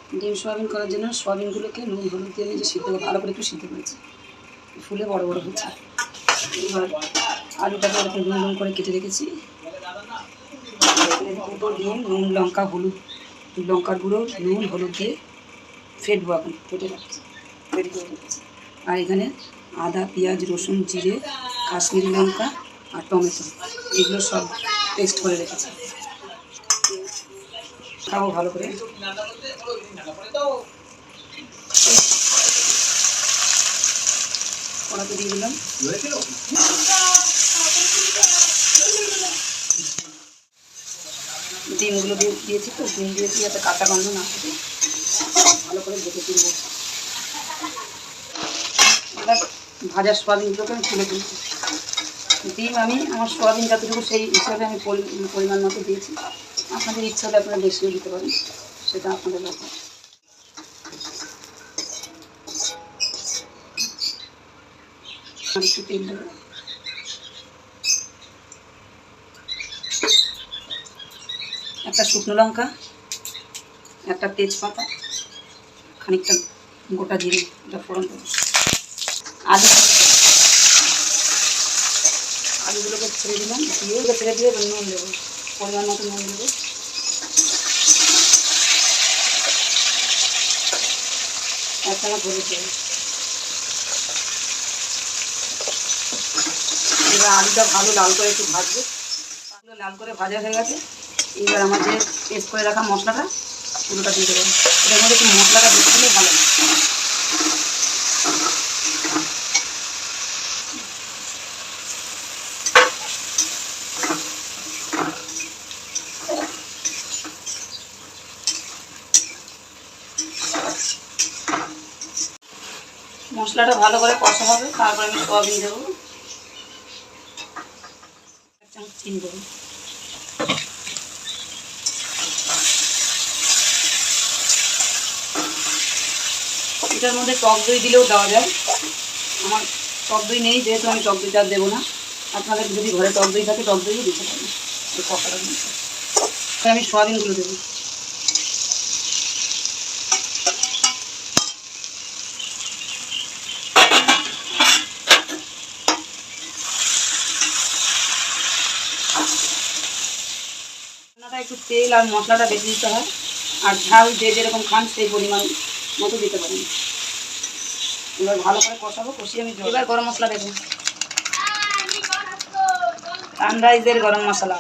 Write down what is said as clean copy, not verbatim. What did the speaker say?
ডিম সোয়াবিন করার জন্য সোয়াবিনগুলোকে নুন হলুদ দিয়ে নিজে সিদ্ধ ভালো করে একটু সিদ্ধ করেছি, ফুলে বড় বড় হচ্ছে। এবার আলুটাকে এরকম নুন নুন করে কেটে রেখেছি। দুটো ডিম নুন লঙ্কা হলুদ, লঙ্কার গুঁড়ো নুন হলুদ দিয়ে ফেটবো, এখন ফেটে রাখছি, রেডি করে রেখেছি। আর এখানে আদা পেঁয়াজ রসুন জিরে কাশ্মীরি লঙ্কা আর টমেটো এগুলো সব পেস্ট করে রেখেছি। খাবো ভালো করে। কড়াতে দিয়ে দিলাম। ডিমগুলো দিয়েছি তো, ডিম দিয়েছি যাতে কাঁচা গন্ধ না থাকে, ভালো করে দেখে তুলবো। এবার ভাজার সোয়াবিনগুলোকে আমি তুলে তুলছি। ডিম আমি আমার সোয়াবিন যতটুকু সেই হিসাবে আমি পরিমাণ মতো দিয়েছি। আপনাদের ইচ্ছা হলে আপনারা বেশিও দিতে পারেন, সেটা আপনাদের ব্যাপার। একটু তেল দেবো, একটা শুকনো লঙ্কা, একটা তেজপাতা, খানিকটা গোটা জিরে, এটা ফোড়ন দেবো। আলুগুলোকে ছেড়ে দিলাম, দিয়ে ছেড়ে দিয়ে নুন দেবো, পরিমাণ মতো নুন দেবো। এক চামচ হলুদ দেবো। এবার আলুটা ভালো লাল করে একটু ভাজবো। আলু লাল করে ভাজা হয়ে গেছে। এবার আমার যে পেস্ট করে রাখা মশলাটা পুরোটা দিয়ে দেবো। এটার মধ্যে একটু মশলাটা বেশি দিলে ভালো লাগে। মশলাটা ভালো করে কষা হবে, তারপর আমি সোয়াবিন দেবো, এক চামচ চিনি দেবো। এটার মধ্যে টক দই দিলেও দেওয়া যায়। আমার টক দই নেই, যেহেতু আমি টক দইটা দেবো না। আপনাদের যদি ঘরে টক দই থাকে টক দইও দিতে পারেন এই কষাটার মধ্যে। আমি সোয়াবিনগুলো দেবো। রান্নাটা একটু তেল আর মশলাটা বেশি দিতে হয়, আর ঝাল যে যেরকম খান সেই পরিমাণ মতো দিতে পারেন। এবার ভালো করে কষাবো, কষিয়ে আমি এবার গরম মশলা দেবো, সানরাইজের গরম মশলা।